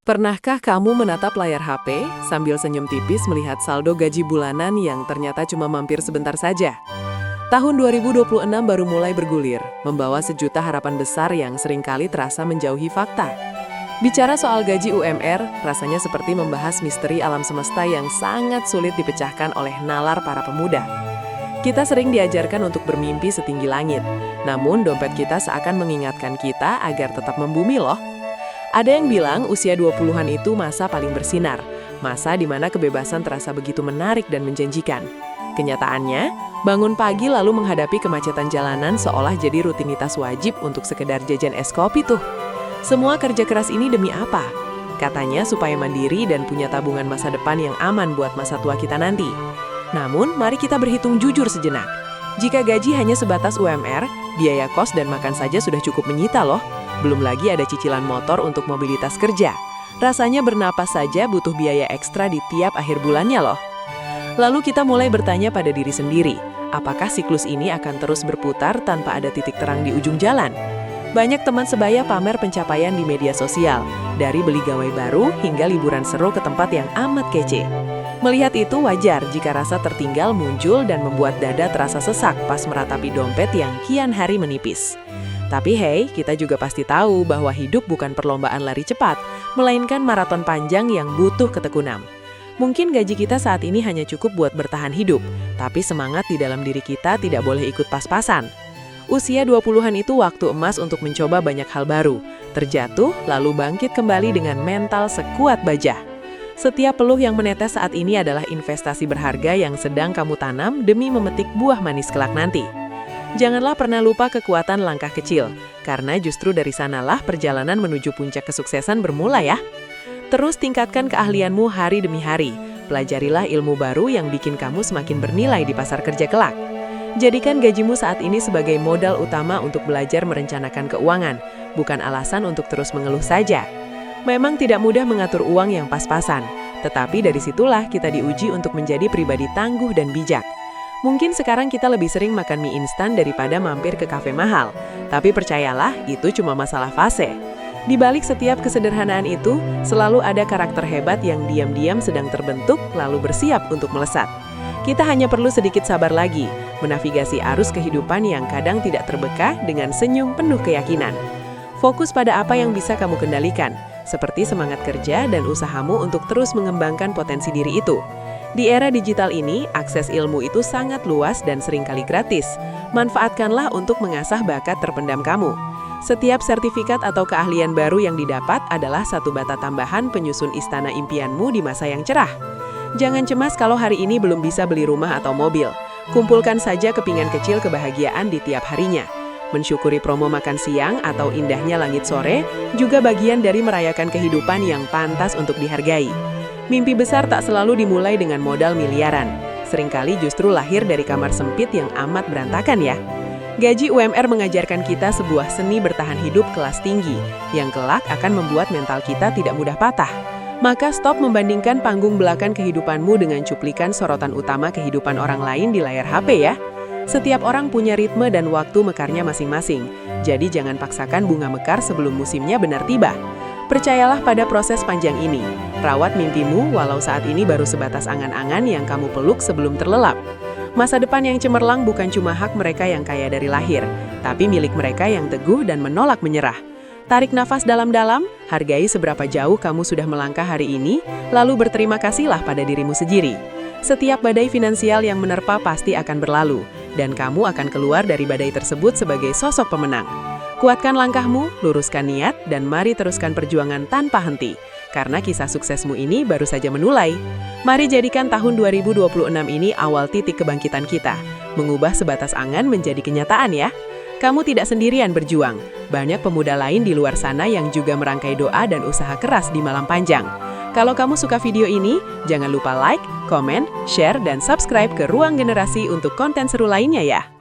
Pernahkah kamu menatap layar HP sambil senyum tipis melihat saldo gaji bulanan yang ternyata cuma mampir sebentar saja? Tahun 2026 baru mulai bergulir, membawa sejuta harapan besar yang seringkali terasa menjauhi fakta. Bicara soal gaji UMR, rasanya seperti membahas misteri alam semesta yang sangat sulit dipecahkan oleh nalar para pemuda. Kita sering diajarkan untuk bermimpi setinggi langit, namun dompet kita seakan mengingatkan kita agar tetap membumi loh. Ada yang bilang usia 20-an itu masa paling bersinar, masa di mana kebebasan terasa begitu menarik dan menjanjikan. Kenyataannya, bangun pagi lalu menghadapi kemacetan jalanan seolah jadi rutinitas wajib untuk sekedar jajan es kopi tuh. Semua kerja keras ini demi apa? Katanya supaya mandiri dan punya tabungan masa depan yang aman buat masa tua kita nanti. Namun, mari kita berhitung jujur sejenak. Jika gaji hanya sebatas UMR, biaya kos dan makan saja sudah cukup menyita loh. Belum lagi ada cicilan motor untuk mobilitas kerja. Rasanya bernapas saja butuh biaya ekstra di tiap akhir bulannya loh. Lalu kita mulai bertanya pada diri sendiri, apakah siklus ini akan terus berputar tanpa ada titik terang di ujung jalan? Banyak teman sebaya pamer pencapaian di media sosial, dari beli gawai baru hingga liburan seru ke tempat yang amat kece. Melihat itu wajar jika rasa tertinggal muncul dan membuat dada terasa sesak pas meratapi dompet yang kian hari menipis. Tapi hey, kita juga pasti tahu bahwa hidup bukan perlombaan lari cepat, melainkan maraton panjang yang butuh ketekunan. Mungkin gaji kita saat ini hanya cukup buat bertahan hidup, tapi semangat di dalam diri kita tidak boleh ikut pas-pasan. Usia 20-an itu waktu emas untuk mencoba banyak hal baru, terjatuh lalu bangkit kembali dengan mental sekuat baja. Setiap peluh yang menetes saat ini adalah investasi berharga yang sedang kamu tanam demi memetik buah manis kelak nanti. Janganlah pernah lupa kekuatan langkah kecil, karena justru dari sanalah perjalanan menuju puncak kesuksesan bermula ya. Terus tingkatkan keahlianmu hari demi hari, pelajarilah ilmu baru yang bikin kamu semakin bernilai di pasar kerja kelak. Jadikan gajimu saat ini sebagai modal utama untuk belajar merencanakan keuangan, bukan alasan untuk terus mengeluh saja. Memang tidak mudah mengatur uang yang pas-pasan, tetapi dari situlah kita diuji untuk menjadi pribadi tangguh dan bijak. Mungkin sekarang kita lebih sering makan mie instan daripada mampir ke kafe mahal, tapi percayalah itu cuma masalah fase. Di balik setiap kesederhanaan itu, selalu ada karakter hebat yang diam-diam sedang terbentuk lalu bersiap untuk melesat. Kita hanya perlu sedikit sabar lagi, menavigasi arus kehidupan yang kadang tidak terbeka dengan senyum penuh keyakinan. Fokus pada apa yang bisa kamu kendalikan, seperti semangat kerja dan usahamu untuk terus mengembangkan potensi diri itu. Di era digital ini, akses ilmu itu sangat luas dan seringkali gratis. Manfaatkanlah untuk mengasah bakat terpendam kamu. Setiap sertifikat atau keahlian baru yang didapat adalah satu bata tambahan penyusun istana impianmu di masa yang cerah. Jangan cemas kalau hari ini belum bisa beli rumah atau mobil. Kumpulkan saja kepingan kecil kebahagiaan di tiap harinya. Mensyukuri promo makan siang atau indahnya langit sore juga bagian dari merayakan kehidupan yang pantas untuk dihargai. Mimpi besar tak selalu dimulai dengan modal miliaran. Seringkali justru lahir dari kamar sempit yang amat berantakan ya. Gaji UMR mengajarkan kita sebuah seni bertahan hidup kelas tinggi, yang kelak akan membuat mental kita tidak mudah patah. Maka stop membandingkan panggung belakang kehidupanmu dengan cuplikan sorotan utama kehidupan orang lain di layar HP ya. Setiap orang punya ritme dan waktu mekarnya masing-masing, jadi jangan paksakan bunga mekar sebelum musimnya benar tiba. Percayalah pada proses panjang ini. Rawat mimpimu walau saat ini baru sebatas angan-angan yang kamu peluk sebelum terlelap. Masa depan yang cemerlang bukan cuma hak mereka yang kaya dari lahir, tapi milik mereka yang teguh dan menolak menyerah. Tarik nafas dalam-dalam, hargai seberapa jauh kamu sudah melangkah hari ini, lalu berterima kasihlah pada dirimu sendiri. Setiap badai finansial yang menerpa pasti akan berlalu, dan kamu akan keluar dari badai tersebut sebagai sosok pemenang. Kuatkan langkahmu, luruskan niat, dan mari teruskan perjuangan tanpa henti. Karena kisah suksesmu ini baru saja menulai. Mari jadikan tahun 2026 ini awal titik kebangkitan kita. Mengubah sebatas angan menjadi kenyataan ya. Kamu tidak sendirian berjuang. Banyak pemuda lain di luar sana yang juga merangkai doa dan usaha keras di malam panjang. Kalau kamu suka video ini, jangan lupa like, komen, share, dan subscribe ke Ruang Generasi untuk konten seru lainnya ya.